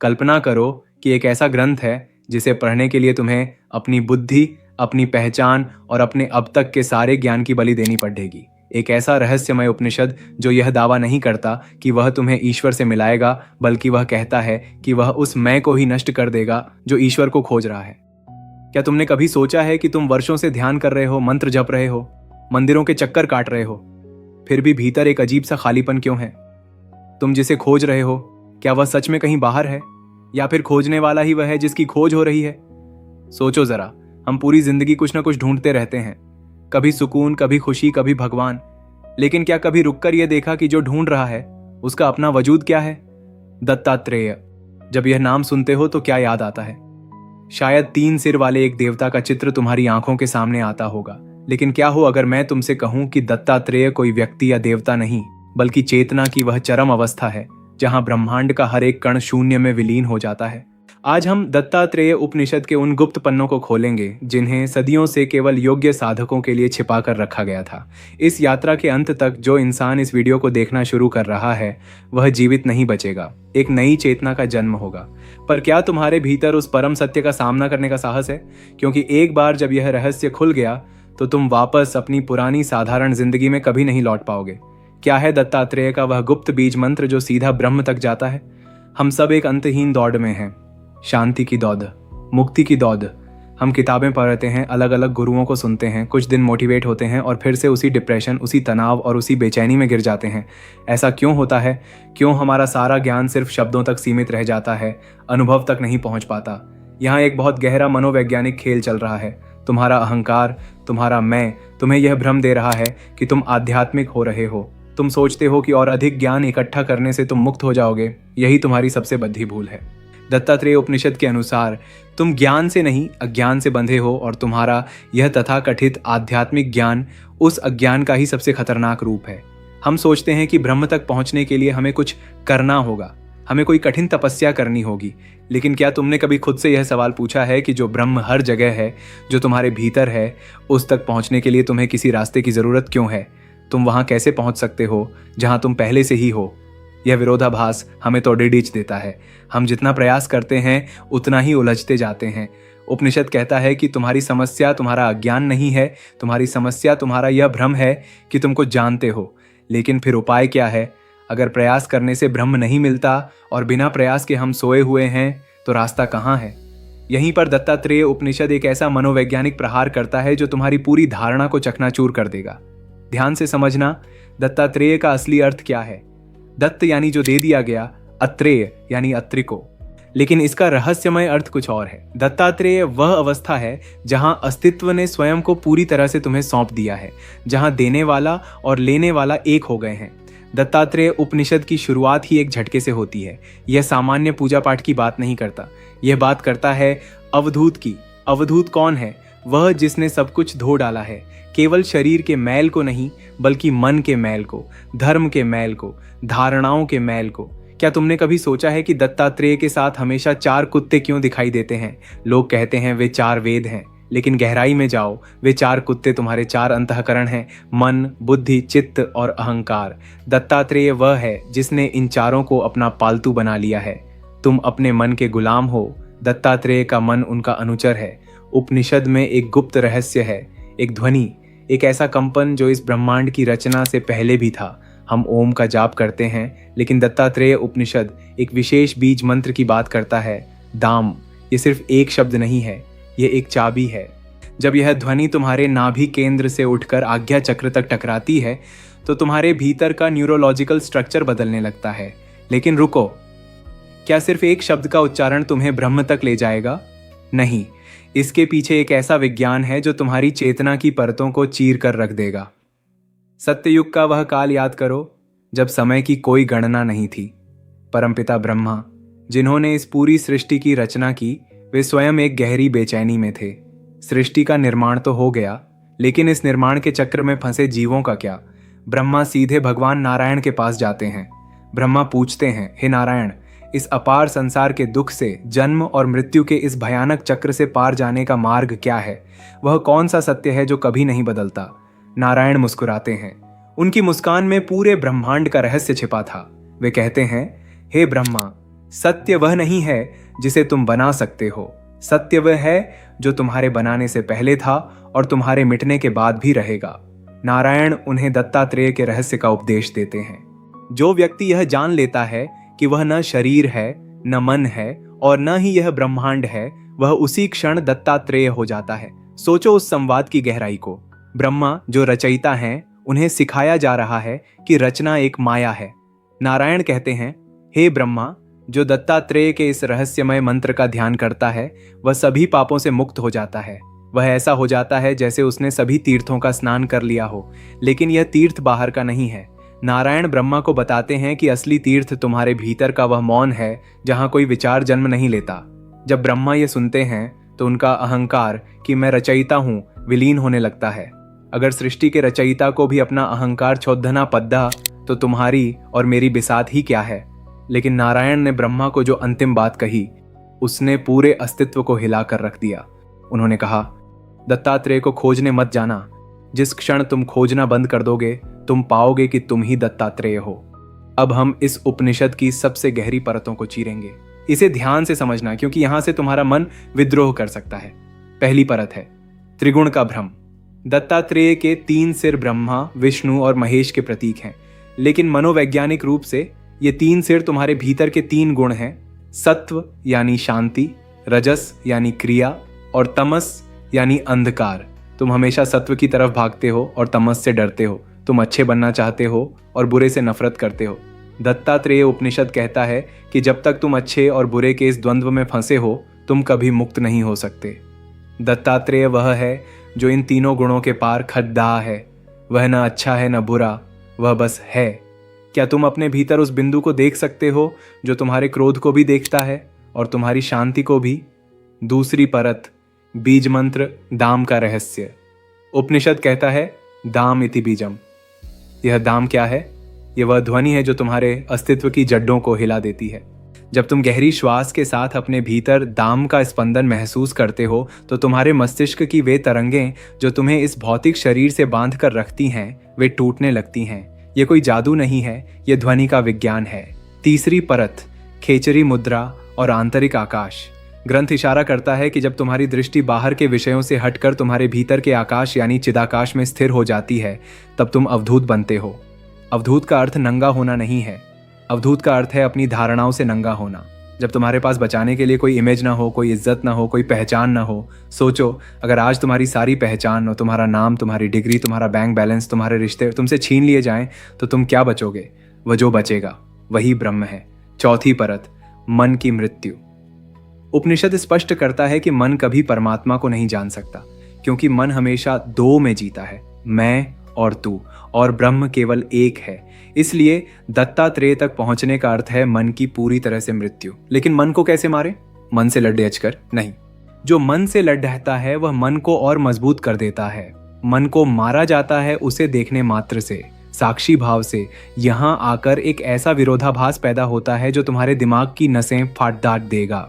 कल्पना करो कि एक ऐसा ग्रंथ है जिसे पढ़ने के लिए तुम्हें अपनी बुद्धि, अपनी पहचान और अपने अब तक के सारे ज्ञान की बलि देनी पड़ेगी। एक ऐसा रहस्यमय उपनिषद जो यह दावा नहीं करता कि वह तुम्हें ईश्वर से मिलाएगा, बल्कि वह कहता है कि वह उस मैं को ही नष्ट कर देगा जो ईश्वर को खोज रहा है। क्या तुमने कभी सोचा है कि तुम वर्षों से ध्यान कर रहे हो, मंत्र जप रहे हो, मंदिरों के चक्कर काट रहे हो, फिर भी भीतर एक अजीब सा खालीपन क्यों है? तुम जिसे खोज रहे हो, क्या वह सच में कहीं बाहर है, या फिर खोजने वाला ही वह है जिसकी खोज हो रही है? सोचो जरा, हम पूरी जिंदगी कुछ ना कुछ ढूंढते रहते हैं, कभी सुकून, कभी खुशी, कभी भगवान। लेकिन क्या कभी रुककर यह देखा कि जो ढूंढ रहा है उसका अपना वजूद क्या है? दत्तात्रेय। जब यह नाम सुनते हो तो क्या याद आता है? शायद 3 सिर वाले एक देवता का चित्र तुम्हारी आंखों के सामने आता होगा। लेकिन क्या हो अगर मैं तुमसे कहूं कि दत्तात्रेय कोई व्यक्ति या देवता नहीं, बल्कि चेतना की वह चरम अवस्था है जहां ब्रह्मांड का हर एक कण शून्य में विलीन हो जाता है। आज हम दत्तात्रेय उपनिषद के उन गुप्त पन्नों को खोलेंगे जिन्हें सदियों से केवल योग्य साधकों के लिए छिपा कर रखा गया था। इस यात्रा के अंत तक जो इंसान इस वीडियो को देखना शुरू कर रहा है वह जीवित नहीं बचेगा, एक नई चेतना का जन्म होगा। पर क्या तुम्हारे भीतर उस परम सत्य का सामना करने का साहस है? क्योंकि एक बार जब यह रहस्य खुल गया तो तुम वापस अपनी पुरानी साधारण जिंदगी में कभी नहीं लौट पाओगे। क्या है दत्तात्रेय का वह गुप्त बीज मंत्र जो सीधा ब्रह्म तक जाता है? हम सब एक अंतहीन दौड़ में हैं, शांति की दौड़, मुक्ति की दौड़। हम किताबें पढ़ते हैं, अलग अलग गुरुओं को सुनते हैं, कुछ दिन मोटिवेट होते हैं और फिर से उसी डिप्रेशन, उसी तनाव और उसी बेचैनी में गिर जाते हैं। ऐसा क्यों होता है? क्यों हमारा सारा ज्ञान सिर्फ शब्दों तक सीमित रह जाता है, अनुभव तक नहीं पहुंच पाता? यहाँ एक बहुत गहरा मनोवैज्ञानिक खेल चल रहा है। तुम्हारा अहंकार, तुम्हारा मैं तुम्हें यह भ्रम दे रहा है कि तुम आध्यात्मिक हो रहे हो। तुम सोचते हो कि और अधिक ज्ञान इकट्ठा करने से तुम मुक्त हो जाओगे। यही तुम्हारी सबसे बड़ी भूल है। दत्तात्रेय उपनिषद के अनुसार तुम ज्ञान से नहीं, अज्ञान से बंधे हो और तुम्हारा यह तथाकथित आध्यात्मिक ज्ञान उस अज्ञान का ही सबसे खतरनाक रूप है। हम सोचते हैं कि ब्रह्म तक पहुंचने के लिए हमें कुछ करना होगा, हमें कोई कठिन तपस्या करनी होगी। लेकिन क्या तुमने कभी खुद से यह सवाल पूछा है कि जो ब्रह्म हर जगह है, जो तुम्हारे भीतर है, उस तक पहुंचने के लिए तुम्हें किसी रास्ते की जरूरत क्यों है? तुम वहां कैसे पहुंच सकते हो जहां तुम पहले से ही हो? यह विरोधाभास हमें तो डिच देता है। हम जितना प्रयास करते हैं उतना ही उलझते जाते हैं। उपनिषद कहता है कि तुम्हारी समस्या तुम्हारा अज्ञान नहीं है, तुम्हारी समस्या तुम्हारा यह भ्रम है कि तुम कुछ जानते हो। लेकिन फिर उपाय क्या है? अगर प्रयास करने से ब्रह्म नहीं मिलता और बिना प्रयास के हम सोए हुए हैं तो रास्ता कहाँ है? यहीं पर दत्तात्रेय उपनिषद एक ऐसा मनोवैज्ञानिक प्रहार करता है जो तुम्हारी पूरी धारणा को चकनाचूर कर देगा। ध्यान से समझना, दत्तात्रेय का असली अर्थ क्या है। दत्त यानी जो दे दिया गया, अत्रेय यानी अत्रि को। लेकिन इसका रहस्यमय अर्थ कुछ और है। दत्तात्रेय वह अवस्था है जहां अस्तित्व ने स्वयं को पूरी तरह से तुम्हें सौंप दिया है, जहां देने वाला और लेने वाला एक हो गए हैं। दत्तात्रेय उपनिषद की शुरुआत ही एक झटके से होती है। यह सामान्य पूजा पाठ की बात नहीं करता, यह बात करता है अवधूत की। अवधूत कौन है? वह जिसने सब कुछ धो डाला है, केवल शरीर के मैल को नहीं बल्कि मन के मैल को, धर्म के मैल को, धारणाओं के मैल को। क्या तुमने कभी सोचा है कि दत्तात्रेय के साथ हमेशा 4 कुत्ते क्यों दिखाई देते हैं? लोग कहते हैं वे 4 वेद हैं, लेकिन गहराई में जाओ, वे 4 कुत्ते तुम्हारे 4 अंतःकरण हैं, मन, बुद्धि, चित्त और अहंकार। दत्तात्रेय वह है जिसने इन चारों को अपना पालतू बना लिया है। तुम अपने मन के गुलाम हो, दत्तात्रेय का मन उनका अनुचर है। उपनिषद में एक गुप्त रहस्य है, एक ध्वनि, एक ऐसा कंपन जो इस ब्रह्मांड की रचना से पहले भी था। हम ओम का जाप करते हैं, लेकिन दत्तात्रेय उपनिषद एक विशेष बीज मंत्र की बात करता है, दाम। ये सिर्फ एक शब्द नहीं है, ये एक चाबी है। जब यह ध्वनि तुम्हारे नाभि केंद्र से उठकर आज्ञा चक्र तक टकराती है तो तुम्हारे भीतर का न्यूरोलॉजिकल स्ट्रक्चर बदलने लगता है। लेकिन रुको, क्या सिर्फ एक शब्द का उच्चारण तुम्हें ब्रह्म तक ले जाएगा? नहीं, इसके पीछे एक ऐसा विज्ञान है जो तुम्हारी चेतना की परतों को चीर कर रख देगा। सत्ययुग का वह काल याद करो जब समय की कोई गणना नहीं थी। परमपिता ब्रह्मा, जिन्होंने इस पूरी सृष्टि की रचना की, वे स्वयं एक गहरी बेचैनी में थे। सृष्टि का निर्माण तो हो गया, लेकिन इस निर्माण के चक्र में फंसे जीवों का क्या? ब्रह्मा सीधे भगवान नारायण के पास जाते हैं। ब्रह्मा पूछते हैं, हे नारायण, इस अपार संसार के दुख से, जन्म और मृत्यु के इस भयानक चक्र से पार जाने का मार्ग क्या है? वह कौन सा सत्य है जो कभी नहीं बदलता? नारायण मुस्कुराते हैं। उनकी मुस्कान में पूरे ब्रह्मांड का रहस्य छिपा था। वे कहते हैं, हे ब्रह्मा, सत्य वह नहीं है जिसे तुम बना सकते हो, सत्य वह है जो तुम्हारे बनाने से पहले था और तुम्हारे मिटने के बाद भी रहेगा। नारायण उन्हें दत्तात्रेय के रहस्य का उपदेश देते हैं। जो व्यक्ति यह जान लेता है कि वह न शरीर है, न मन है और न ही यह ब्रह्मांड है, वह उसी क्षण दत्तात्रेय हो जाता है। सोचो उस संवाद की गहराई को। ब्रह्मा जो रचयिता हैं, उन्हें सिखाया जा रहा है कि रचना एक माया है। नारायण कहते हैं, हे ब्रह्मा, जो दत्तात्रेय के इस रहस्यमय मंत्र का ध्यान करता है वह सभी पापों से मुक्त हो जाता है। वह ऐसा हो जाता है जैसे उसने सभी तीर्थों का स्नान कर लिया हो। लेकिन यह तीर्थ बाहर का नहीं है। नारायण ब्रह्मा को बताते हैं कि असली तीर्थ तुम्हारे भीतर का वह मौन है जहां कोई विचार जन्म नहीं लेता। जब ब्रह्मा ये सुनते हैं तो उनका अहंकार कि मैं रचयिता हूं विलीन होने लगता है। अगर सृष्टि के रचयिता को भी अपना अहंकार चौधना पद्दा तो तुम्हारी और मेरी बिसात ही क्या है। लेकिन नारायण ने ब्रह्मा को जो अंतिम बात कही उसने पूरे अस्तित्व को हिलाकर रख दिया। उन्होंने कहा, दत्तात्रेय को खोजने मत जाना। जिस क्षण तुम खोजना बंद कर दोगे तुम पाओगे कि तुम ही दत्तात्रेय हो। अब हम इस उपनिषद की सबसे गहरी परतों को चीरेंगे। इसे ध्यान से समझना, क्योंकि यहां से तुम्हारा मन विद्रोह कर सकता है। पहली परत है त्रिगुण का भ्रम। दत्तात्रेय के 3 सिर ब्रह्मा, विष्णु और महेश के प्रतीक हैं, लेकिन मनोवैज्ञानिक रूप से ये 3 सिर तुम्हारे भीतर के 3 गुण हैं। सत्व यानी शांति, रजस यानी क्रिया और तमस यानी अंधकार। तुम हमेशा सत्व की तरफ भागते हो और तमस से डरते हो। तुम अच्छे बनना चाहते हो और बुरे से नफरत करते हो। दत्तात्रेय उपनिषद कहता है कि जब तक तुम अच्छे और बुरे के इस द्वंद्व में फंसे हो तुम कभी मुक्त नहीं हो सकते। दत्तात्रेय वह है जो इन तीनों गुणों के पार खद्दा है। वह न अच्छा है न बुरा, वह बस है। क्या तुम अपने भीतर उस बिंदु को देख सकते हो जो तुम्हारे क्रोध को भी देखता है और तुम्हारी शांति को भी? दूसरी परत बीज मंत्र दाम का रहस्य। उपनिषद कहता है दाम इति बीजम। यह दाम क्या है? यह वह ध्वनि है जो तुम्हारे अस्तित्व की जड्डों को हिला देती है। जब तुम गहरी श्वास के साथ अपने भीतर दाम का स्पंदन महसूस करते हो तो तुम्हारे मस्तिष्क की वे तरंगें जो तुम्हें इस भौतिक शरीर से बांध कर रखती हैं वे टूटने लगती हैं। यह कोई जादू नहीं है, यह ध्वनि का विज्ञान है। तीसरी परत खेचरी मुद्रा और आंतरिक आकाश। ग्रंथ इशारा करता है कि जब तुम्हारी दृष्टि बाहर के विषयों से हटकर तुम्हारे भीतर के आकाश यानी चिदाकाश में स्थिर हो जाती है तब तुम अवधूत बनते हो। अवधूत का अर्थ नंगा होना नहीं है। अवधूत का अर्थ है अपनी धारणाओं से नंगा होना। जब तुम्हारे पास बचाने के लिए कोई इमेज ना हो, कोई इज्जत ना हो, कोई पहचान ना हो। सोचो, अगर आज तुम्हारी सारी पहचान और तुम्हारा नाम, तुम्हारी डिग्री, तुम्हारा बैंक बैलेंस, तुम्हारे रिश्ते तुमसे छीन लिए जाएं तो तुम क्या बचोगे? वह जो बचेगा वही ब्रह्म है। चौथी परत मन की मृत्यु। उपनिषद स्पष्ट करता है कि मन कभी परमात्मा को नहीं जान सकता, क्योंकि मन हमेशा दो में जीता है, मैं और तू, और ब्रह्म केवल एक है। इसलिए दत्तात्रेय तक पहुंचने का अर्थ है मन की पूरी तरह से मृत्यु। लेकिन मन को कैसे मारे? मन से लड्डे अचकर नहीं। जो मन से लड्ढता है वह मन को और मजबूत कर देता है। मन को मारा जाता है उसे देखने मात्र से, साक्षी भाव से। यहां आकर एक ऐसा विरोधाभास पैदा होता है जो तुम्हारे दिमाग की नसें फाड़ डाट देगा।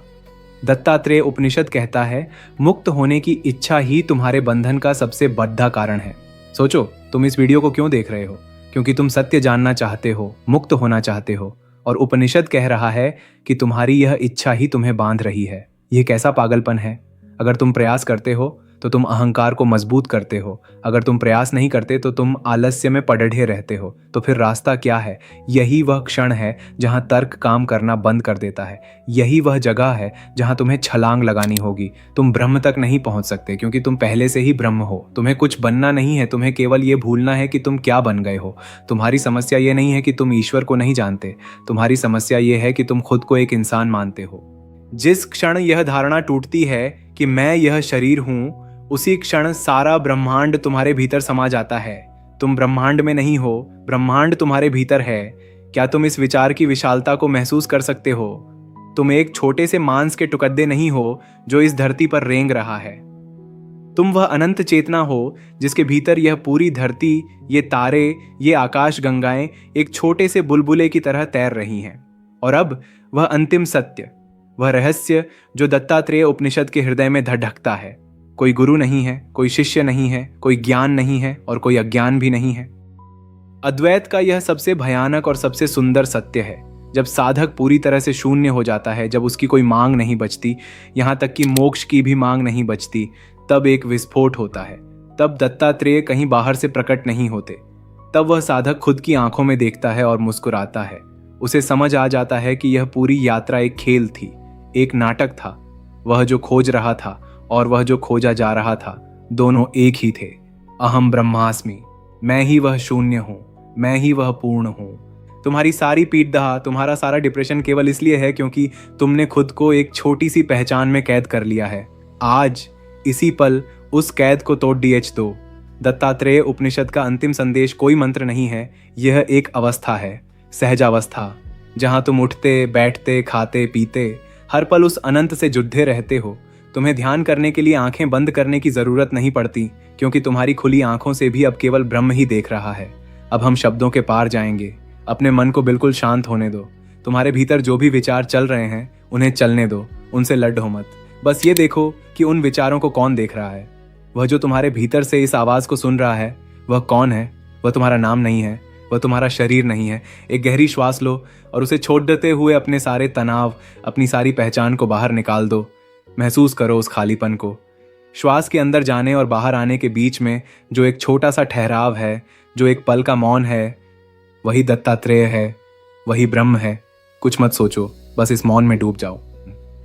दत्तात्रेय उपनिषद कहता है मुक्त होने की इच्छा ही तुम्हारे बंधन का सबसे बड़ा कारण है। सोचो, तुम इस वीडियो को क्यों देख रहे हो? क्योंकि तुम सत्य जानना चाहते हो, मुक्त होना चाहते हो, और उपनिषद कह रहा है कि तुम्हारी यह इच्छा ही तुम्हें बांध रही है। यह कैसा पागलपन है? अगर तुम प्रयास करते हो तो तुम अहंकार को मजबूत करते हो। अगर तुम प्रयास नहीं करते तो तुम आलस्य में पड़े रहते हो। तो फिर रास्ता क्या है? यही वह क्षण है जहां तर्क काम करना बंद कर देता है। यही वह जगह है जहां तुम्हें छलांग लगानी होगी। तुम ब्रह्म तक नहीं पहुंच सकते क्योंकि तुम पहले से ही ब्रह्म हो। तुम्हें कुछ बनना नहीं है, तुम्हें केवल ये भूलना है कि तुम क्या बन गए हो। तुम्हारी समस्या ये नहीं है कि तुम ईश्वर को नहीं जानते, तुम्हारी समस्या ये है कि तुम खुद को एक इंसान मानते हो। जिस क्षण यह धारणा टूटती है कि मैं यह शरीर हूं, उसी क्षण सारा ब्रह्मांड तुम्हारे भीतर समा जाता है। तुम ब्रह्मांड में नहीं हो, ब्रह्मांड तुम्हारे भीतर है। क्या तुम इस विचार की विशालता को महसूस कर सकते हो? तुम एक छोटे से मांस के टुकड़े नहीं हो जो इस धरती पर रेंग रहा है। तुम वह अनंत चेतना हो जिसके भीतर यह पूरी धरती, ये तारे, ये आकाश गंगाएं एक छोटे से बुलबुले की तरह तैर रही हैं। और अब वह अंतिम सत्य, वह रहस्य जो दत्तात्रेय उपनिषद के हृदय में धड़कता है। कोई गुरु नहीं है, कोई शिष्य नहीं है, कोई ज्ञान नहीं है और कोई अज्ञान भी नहीं है। अद्वैत का यह सबसे भयानक और सबसे सुंदर सत्य है। जब साधक पूरी तरह से शून्य हो जाता है, जब उसकी कोई मांग नहीं बचती, यहाँ तक कि मोक्ष की भी मांग नहीं बचती, तब एक विस्फोट होता है। तब दत्तात्रेय कहीं बाहर से प्रकट नहीं होते। तब वह साधक खुद की आंखों में देखता है और मुस्कुराता है। उसे समझ आ जाता है कि यह पूरी यात्रा एक खेल थी, एक नाटक था। वह जो खोज रहा था और वह जो खोजा जा रहा था, दोनों एक ही थे। अहम ब्रह्मास्मि, मैं ही वह शून्य हूं, मैं ही वह पूर्ण हूं। तुम्हारी सारी पीड़ा, तुम्हारा सारा डिप्रेशन केवल इसलिए है क्योंकि तुमने खुद को एक छोटी सी पहचान में कैद कर लिया है। आज इसी पल उस कैद को तोड़ दो। दत्तात्रेय उपनिषद का अंतिम संदेश कोई मंत्र नहीं है, यह एक अवस्था है, सहजावस्था, जहां तुम उठते, बैठते, खाते, पीते, हर पल उस अनंत से जुड़े रहते हो। तुम्हें ध्यान करने के लिए आंखें बंद करने की जरूरत नहीं पड़ती, क्योंकि तुम्हारी खुली आंखों से भी अब केवल ब्रह्म ही देख रहा है। अब हम शब्दों के पार जाएंगे। अपने मन को बिल्कुल शांत होने दो। तुम्हारे भीतर जो भी विचार चल रहे हैं उन्हें चलने दो, उनसे लड़ो मत। बस ये देखो कि उन विचारों को कौन देख रहा है। वह जो तुम्हारे भीतर से इस आवाज को सुन रहा है, वह कौन है? वह तुम्हारा नाम नहीं है, वह तुम्हारा शरीर नहीं है। एक गहरी श्वास लो और उसे छोड़ देते हुए अपने सारे तनाव, अपनी सारी पहचान को बाहर निकाल दो। महसूस करो उस खालीपन को। श्वास के अंदर जाने और बाहर आने के बीच में जो एक छोटा सा ठहराव है, जो एक पल का मौन है, वही दत्तात्रेय है, वही ब्रह्म है। कुछ मत सोचो, बस इस मौन में डूब जाओ।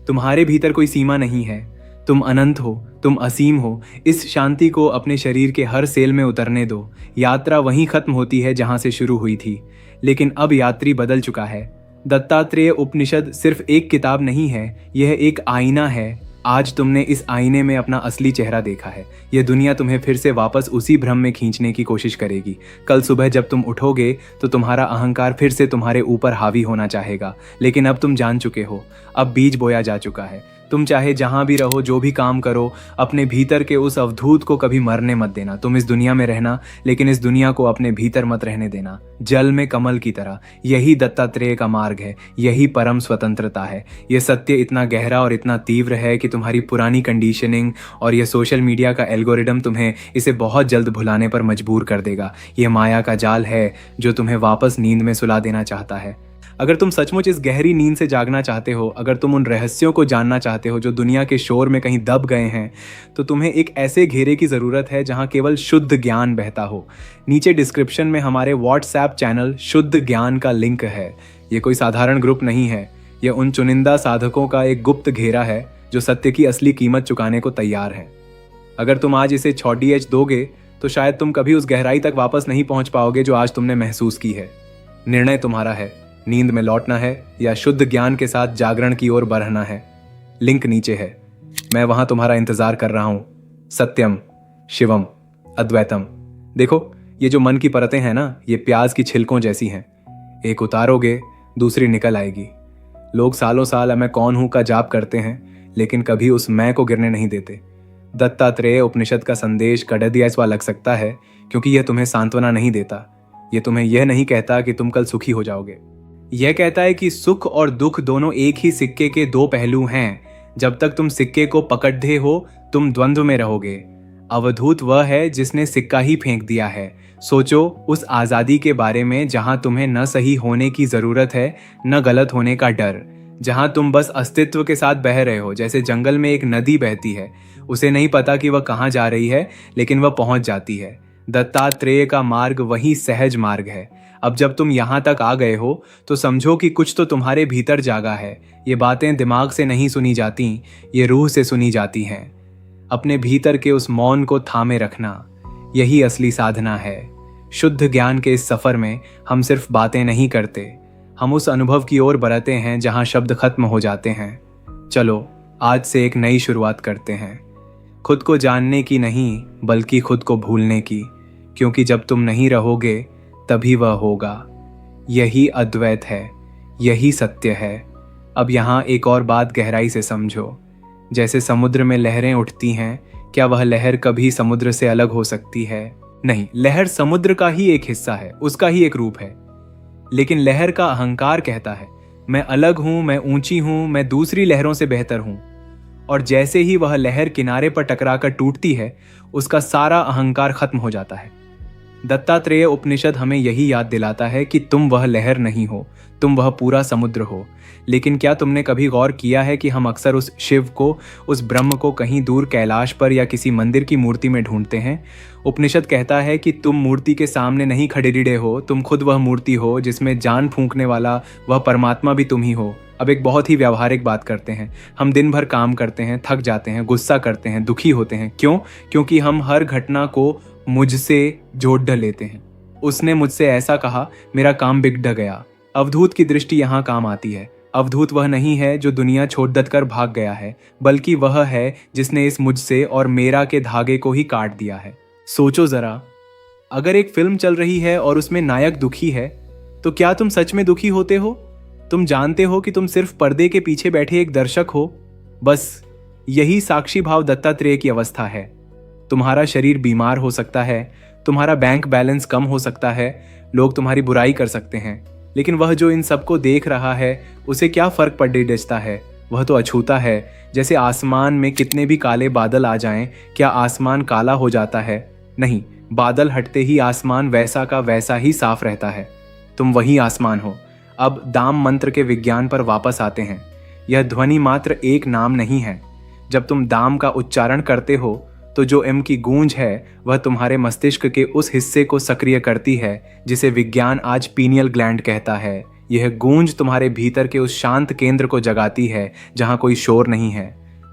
तुम्हारे भीतर कोई सीमा नहीं है, तुम अनंत हो, तुम असीम हो। इस शांति को अपने शरीर के हर सेल में उतरने दो। यात्रा वहीं खत्म होती है जहां से शुरू हुई थी, लेकिन अब यात्री बदल चुका है। दत्तात्रेय उपनिषद सिर्फ एक किताब नहीं है, यह एक आईना है। आज तुमने इस आईने में अपना असली चेहरा देखा है। यह दुनिया तुम्हें फिर से वापस उसी भ्रम में खींचने की कोशिश करेगी। कल सुबह जब तुम उठोगे तो तुम्हारा अहंकार फिर से तुम्हारे ऊपर हावी होना चाहेगा, लेकिन अब तुम जान चुके हो, अब बीज बोया जा चुका है। तुम चाहे जहां भी रहो, जो भी काम करो, अपने भीतर के उस अवधूत को कभी मरने मत देना। तुम इस दुनिया में रहना, लेकिन इस दुनिया को अपने भीतर मत रहने देना। जल में कमल की तरह, यही दत्तात्रेय का मार्ग है, यही परम स्वतंत्रता है। यह सत्य इतना गहरा और इतना तीव्र है कि तुम्हारी पुरानी कंडीशनिंग और यह सोशल मीडिया का एल्गोरिदम तुम्हें इसे बहुत जल्द भुलाने पर मजबूर कर देगा। यह माया का जाल है जो तुम्हें वापस नींद में सुला देना चाहता है। अगर तुम सचमुच इस गहरी नींद से जागना चाहते हो, अगर तुम उन रहस्यों को जानना चाहते हो जो दुनिया के शोर में कहीं दब गए हैं, तो तुम्हें एक ऐसे घेरे की ज़रूरत है जहां केवल शुद्ध ज्ञान बहता हो। नीचे डिस्क्रिप्शन में हमारे व्हाट्सएप चैनल शुद्ध ज्ञान का लिंक है। ये कोई साधारण ग्रुप नहीं है, यह उन चुनिंदा साधकों का एक गुप्त घेरा है जो सत्य की असली कीमत चुकाने को तैयार है। अगर तुम आज इसे छोड़िए दोगे तो शायद तुम कभी उस गहराई तक वापस नहीं पहुंच पाओगे जो आज तुमने महसूस की है। निर्णय तुम्हारा है, नींद में लौटना है या शुद्ध ज्ञान के साथ जागरण की ओर बढ़ना है। लिंक नीचे है, मैं वहां तुम्हारा इंतजार कर रहा हूं। सत्यम, शिवम, अद्वैतम। देखो, ये जो मन की परतें हैं ना, ये प्याज की छिलकों जैसी हैं। एक उतारोगे, दूसरी निकल आएगी। लोग सालों साल मैं कौन हूं का जाप करते हैं, लेकिन कभी उस मैं को गिरने नहीं देते। दत्तात्रेय उपनिषद का संदेश कड़दिया सा लग सकता है, क्योंकि यह तुम्हें सांत्वना नहीं देता। यह तुम्हें यह नहीं कहता कि तुम कल सुखी हो जाओगे। यह कहता है कि सुख और दुख दोनों एक ही सिक्के के दो पहलू हैं। जब तक तुम सिक्के को पकड़े हो, तुम द्वंद्व में रहोगे। अवधूत वह है जिसने सिक्का ही फेंक दिया है। सोचो उस आज़ादी के बारे में जहां तुम्हें न सही होने की ज़रूरत है, न गलत होने का डर। जहां तुम बस अस्तित्व के साथ बह रहे हो, जैसे जंगल में एक नदी बहती है। उसे नहीं पता कि वह कहाँ जा रही है, लेकिन वह पहुंच जाती है। दत्तात्रेय का मार्ग वही सहज मार्ग है। अब जब तुम यहाँ तक आ गए हो तो समझो कि कुछ तो तुम्हारे भीतर जागा है। ये बातें दिमाग से नहीं सुनी जाती, ये रूह से सुनी जाती हैं। अपने भीतर के उस मौन को थामे रखना, यही असली साधना है। शुद्ध ज्ञान के इस सफर में हम सिर्फ बातें नहीं करते, हम उस अनुभव की ओर बढ़ते हैं जहाँ शब्द खत्म हो जाते हैं। चलो आज से एक नई शुरुआत करते हैं, खुद को जानने की नहीं बल्कि खुद को भूलने की, क्योंकि जब तुम नहीं रहोगे तभी वह होगा। यही अद्वैत है, यही सत्य है। अब यहाँ एक और बात गहराई से समझो। जैसे समुद्र में लहरें उठती हैं, क्या वह लहर कभी समुद्र से अलग हो सकती है? नहीं, लहर समुद्र का ही एक हिस्सा है, उसका ही एक रूप है। लेकिन लहर का अहंकार कहता है मैं अलग हूं, मैं ऊंची हूं, मैं दूसरी लहरों से बेहतर हूं। और जैसे ही वह लहर किनारे पर टकराकर टूटती है, उसका सारा अहंकार खत्म हो जाता है। दत्तात्रेय उपनिषद हमें यही याद दिलाता है कि तुम वह लहर नहीं हो, तुम वह पूरा समुद्र हो। लेकिन क्या तुमने कभी गौर किया है कि हम अक्सर उस शिव को, उस ब्रह्म को कहीं दूर कैलाश पर या किसी मंदिर की मूर्ति में ढूंढते हैं? उपनिषद कहता है कि तुम मूर्ति के सामने नहीं खड़े हो, तुम खुद वह मूर्ति हो जिसमें जान फूंकने वाला वह परमात्मा भी तुम ही हो। अब एक बहुत ही व्यावहारिक बात करते हैं। हम दिन भर काम करते हैं, थक जाते हैं, गुस्सा करते हैं, दुखी होते हैं। क्यों? क्योंकि हम हर घटना को मुझसे जोड़ लेते हैं। उसने मुझसे ऐसा कहा, मेरा काम बिगड़ गया। अवधूत की दृष्टि यहाँ काम आती है। अवधूत वह नहीं है जो दुनिया छोड़ कर भाग गया है, बल्कि वह है जिसने इस मुझसे और मेरा के धागे को ही काट दिया है। सोचो जरा, अगर एक फिल्म चल रही है और उसमें नायक दुखी है, तो क्या तुम सच में दुखी होते हो? तुम जानते हो कि तुम सिर्फ पर्दे के पीछे बैठे एक दर्शक हो। बस यही साक्षी भाव दत्तात्रेय की अवस्था है। तुम्हारा शरीर बीमार हो सकता है, तुम्हारा बैंक बैलेंस कम हो सकता है, लोग तुम्हारी बुराई कर सकते हैं, लेकिन वह जो इन सबको देख रहा है उसे क्या फर्क पड़ता है? वह तो अछूता है। जैसे आसमान में कितने भी काले बादल आ जाएं, क्या आसमान काला हो जाता है? नहीं, बादल हटते ही आसमान वैसा का वैसा ही साफ रहता है। तुम वही आसमान हो। अब दाम मंत्र के विज्ञान पर वापस आते हैं। यह ध्वनि मात्र एक नाम नहीं है। जब तुम दाम का उच्चारण करते हो तो जो एम की गूंज है वह तुम्हारे मस्तिष्क के उस हिस्से को सक्रिय करती है जिसे विज्ञान आज पीनियल ग्लैंड कहता है। यह गूंज तुम्हारे भीतर के उस शांत केंद्र को जगाती है जहां कोई शोर नहीं है।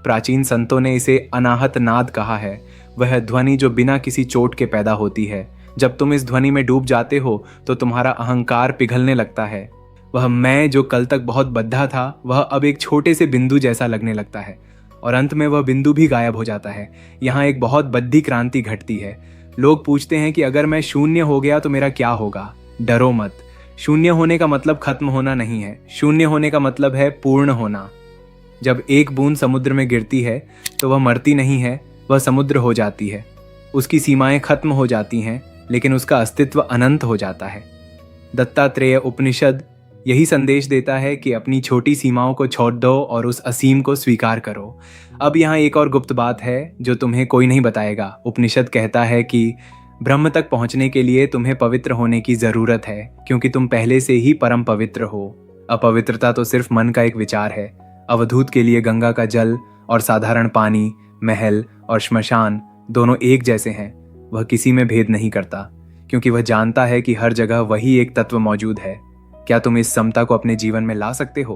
प्राचीन संतों ने इसे अनाहत नाद कहा है, वह ध्वनि जो बिना किसी चोट के पैदा होती है। जब तुम इस ध्वनि में डूब जाते हो तो तुम्हारा अहंकार पिघलने लगता है। वह मैं जो कल तक बहुत बद्धा था, वह अब एक छोटे से बिंदु जैसा लगने लगता है और अंत में वह बिंदु भी गायब हो जाता है। यहाँ एक बहुत बद्धी क्रांति घटती है। लोग पूछते हैं कि अगर मैं शून्य हो गया तो मेरा क्या होगा? डरो मत। शून्य होने का मतलब खत्म होना नहीं है। शून्य होने का मतलब है पूर्ण होना। जब एक बूंद समुद्र में गिरती है तो वह मरती नहीं है, वह समुद्र हो जाती है। उसकी सीमाएं खत्म हो जाती हैं, लेकिन उसका अस्तित्व अनंत हो जाता है। दत्तात्रेय उपनिषद यही संदेश देता है कि अपनी छोटी सीमाओं को छोड़ दो और उस असीम को स्वीकार करो। अब यहाँ एक और गुप्त बात है जो तुम्हें कोई नहीं बताएगा। उपनिषद कहता है कि ब्रह्म तक पहुंचने के लिए तुम्हें पवित्र होने की जरूरत है, क्योंकि तुम पहले से ही परम पवित्र हो। अपवित्रता तो सिर्फ मन का एक विचार है। अवधूत के लिए गंगा का जल और साधारण पानी, महल और श्मशान दोनों एक जैसे हैं। वह किसी में भेद नहीं करता, क्योंकि वह जानता है कि हर जगह वही एक तत्व मौजूद है। क्या तुम इस समता को अपने जीवन में ला सकते हो?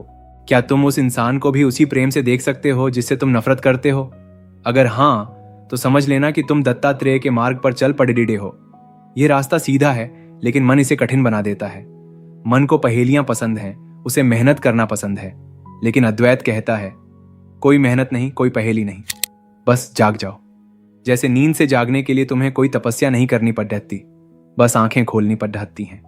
क्या तुम उस इंसान को भी उसी प्रेम से देख सकते हो जिससे तुम नफरत करते हो? अगर हाँ, तो समझ लेना कि तुम दत्तात्रेय के मार्ग पर चल पड़े हो। ये रास्ता सीधा है, लेकिन मन इसे कठिन बना देता है। मन को पहेलियां पसंद हैं, उसे मेहनत करना पसंद है। लेकिन अद्वैत कहता है, कोई मेहनत नहीं, कोई पहेली नहीं, बस जाग जाओ। जैसे नींद से जागने के लिए तुम्हें कोई तपस्या नहीं करनी पड़ती, बस आंखें खोलनी पड़ती हैं,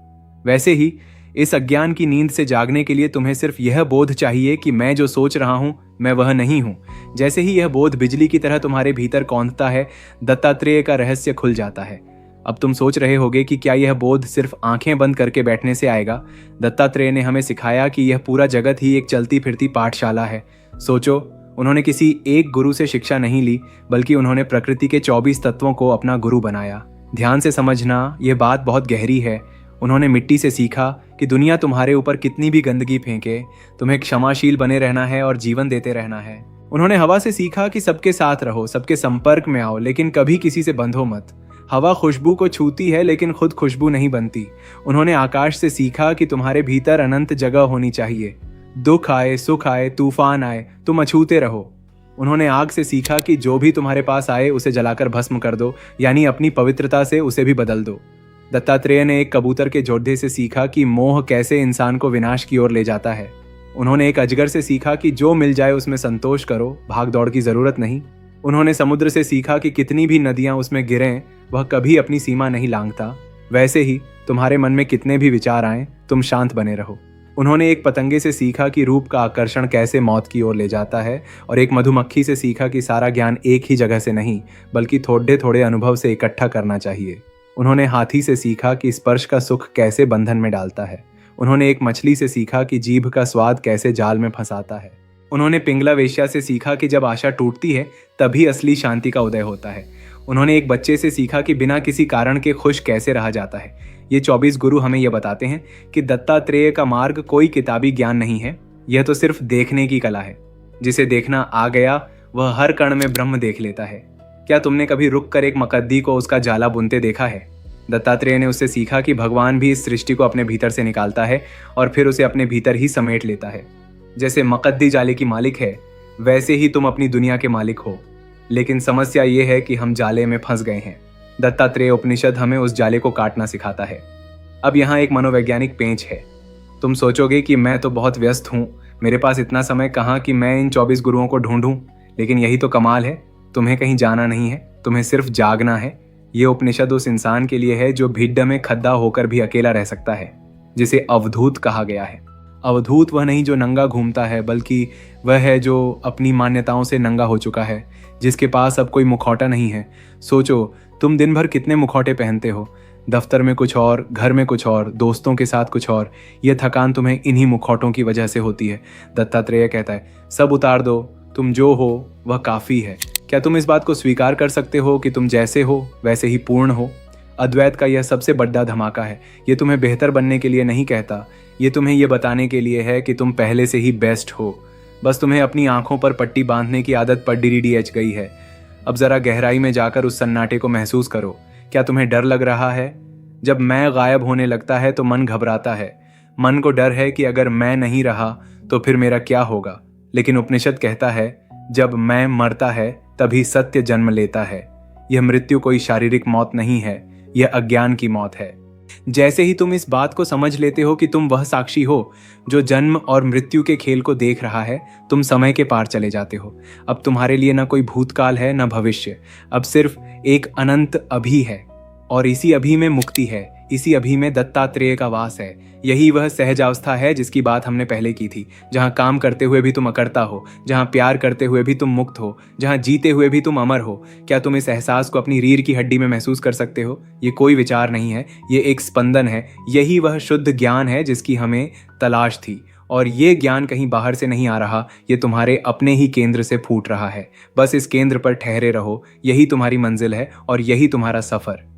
वैसे ही इस अज्ञान की नींद से जागने के लिए तुम्हें सिर्फ यह बोध चाहिए कि मैं जो सोच रहा हूं मैं वह नहीं हूं। जैसे ही यह बोध बिजली की तरह तुम्हारे भीतर कौंधता है, दत्तात्रेय का रहस्य खुल जाता है। अब तुम सोच रहे होगे कि क्या यह बोध सिर्फ आंखें बंद करके बैठने से आएगा? दत्तात्रेय ने हमें सिखाया कि यह पूरा जगत ही एक चलती फिरती पाठशाला है। सोचो, उन्होंने किसी एक गुरु से शिक्षा नहीं ली, बल्कि उन्होंने प्रकृति के 24 तत्वों को अपना गुरु बनाया। ध्यान से समझना, यह बात बहुत गहरी है। उन्होंने मिट्टी से सीखा कि दुनिया तुम्हारे ऊपर कितनी भी गंदगी फेंके, तुम्हें क्षमाशील बने रहना है और जीवन देते रहना है। उन्होंने हवा से सीखा कि सबके साथ रहो, सबके संपर्क में आओ, लेकिन कभी किसी से बंधो मत। हवा खुशबू को छूती है, लेकिन खुद खुशबू नहीं बनती। उन्होंने आकाश से सीखा कि तुम्हारे भीतर अनंत जगह होनी चाहिए। दुख आए, सुख आए, तूफान आए, तुम अछूते रहो। उन्होंने आग से सीखा कि जो भी तुम्हारे पास आए उसे जलाकर भस्म कर दो, यानी अपनी पवित्रता से उसे भी बदल दो। दत्तात्रेय ने एक कबूतर के जोधे से सीखा कि मोह कैसे इंसान को विनाश की ओर ले जाता है। उन्होंने एक अजगर से सीखा कि जो मिल जाए उसमें संतोष करो, भाग दौड़ की जरूरत नहीं। उन्होंने समुद्र से सीखा कि कितनी भी नदियां उसमें गिरें, वह कभी अपनी सीमा नहीं लांघता। वैसे ही तुम्हारे मन में कितने भी विचार आएं, तुम शांत बने रहो। उन्होंने एक पतंगे से सीखा कि रूप का आकर्षण कैसे मौत की ओर ले जाता है, और एक मधुमक्खी से सीखा कि सारा ज्ञान एक ही जगह से नहीं, बल्कि थोड़े थोड़े अनुभव से इकट्ठा करना चाहिए। उन्होंने हाथी से सीखा कि स्पर्श का सुख कैसे बंधन में डालता है। उन्होंने एक मछली से सीखा कि जीभ का स्वाद कैसे जाल में फंसाता है। उन्होंने पिंगला वेश्या से सीखा कि जब आशा टूटती है तभी असली शांति का उदय होता है। उन्होंने एक बच्चे से सीखा कि बिना किसी कारण के खुश कैसे रहा जाता है। ये 24 गुरु हमें यह बताते हैं कि दत्तात्रेय का मार्ग कोई किताबी ज्ञान नहीं है, यह तो सिर्फ देखने की कला है। जिसे देखना आ गया वह हर कण में ब्रह्म देख लेता है। क्या तुमने कभी रुक कर एक मकद्दी को उसका जाला बुनते देखा है? दत्तात्रेय ने उससे सीखा कि भगवान भी इस सृष्टि को अपने भीतर से निकालता है और फिर उसे अपने भीतर ही समेट लेता है। जैसे मकद्दी जाले की मालिक है, वैसे ही तुम अपनी दुनिया के मालिक हो। लेकिन समस्या ये है कि हम जाले में फंस गए हैं। दत्तात्रेय उपनिषद हमें उस जाले को काटना सिखाता है। अब यहाँ एक मनोवैज्ञानिक पेंच है। तुम सोचोगे कि मैं तो बहुत व्यस्त हूँ, मेरे पास इतना समय कहाँ कि मैं इन 24 गुरुओं को ढूंढूं। लेकिन यही तो कमाल है, तुम्हें कहीं जाना नहीं है, तुम्हें सिर्फ जागना है। ये उपनिषद उस इंसान के लिए है जो भिड्ड में खद्दा होकर भी अकेला रह सकता है, जिसे अवधूत कहा गया है। अवधूत वह नहीं जो नंगा घूमता है, बल्कि वह है जो अपनी मान्यताओं से नंगा हो चुका है, जिसके पास अब कोई मुखौटा नहीं है। सोचो, तुम दिन भर कितने मुखौटे पहनते हो, दफ्तर में कुछ और, घर में कुछ और, दोस्तों के साथ कुछ और। यह थकान तुम्हें इन्हीं मुखौटों की वजह से होती है। दत्तात्रेय कहता है, सब उतार दो, तुम जो हो वह काफ़ी है। क्या तुम इस बात को स्वीकार कर सकते हो कि तुम जैसे हो वैसे ही पूर्ण हो? अद्वैत का यह सबसे बड़ा धमाका है। ये तुम्हें बेहतर बनने के लिए नहीं कहता, ये तुम्हें ये बताने के लिए है कि तुम पहले से ही बेस्ट हो। बस तुम्हें अपनी आंखों पर पट्टी बांधने की आदत पर DDDH गई है। अब जरा गहराई में जाकर उस सन्नाटे को महसूस करो। क्या तुम्हें डर लग रहा है? जब मैं गायब होने लगता है तो मन घबराता है। मन को डर है कि अगर मैं नहीं रहा तो फिर मेरा क्या होगा। लेकिन उपनिषद कहता है, जब मैं मरता है तभी सत्य जन्म लेता है। यह मृत्यु कोई शारीरिक मौत नहीं है, यह अज्ञान की मौत है। जैसे ही तुम इस बात को समझ लेते हो कि तुम वह साक्षी हो जो जन्म और मृत्यु के खेल को देख रहा है, तुम समय के पार चले जाते हो। अब तुम्हारे लिए न कोई भूतकाल है न भविष्य, अब सिर्फ एक अनंत अभी है। और इसी अभी में मुक्ति है, इसी अभी में दत्तात्रेय का वास है। यही वह सहजावस्था है जिसकी बात हमने पहले की थी, जहाँ काम करते हुए भी तुम अकर्ता हो, जहाँ प्यार करते हुए भी तुम मुक्त हो, जहाँ जीते हुए भी तुम अमर हो। क्या तुम इस एहसास को अपनी रीढ़ की हड्डी में महसूस कर सकते हो? ये कोई विचार नहीं है, ये एक स्पंदन है। यही वह शुद्ध ज्ञान है जिसकी हमें तलाश थी। और ये ज्ञान कहीं बाहर से नहीं आ रहा, ये तुम्हारे अपने ही केंद्र से फूट रहा है। बस इस केंद्र पर ठहरे रहो, यही तुम्हारी मंजिल है और यही तुम्हारा सफर।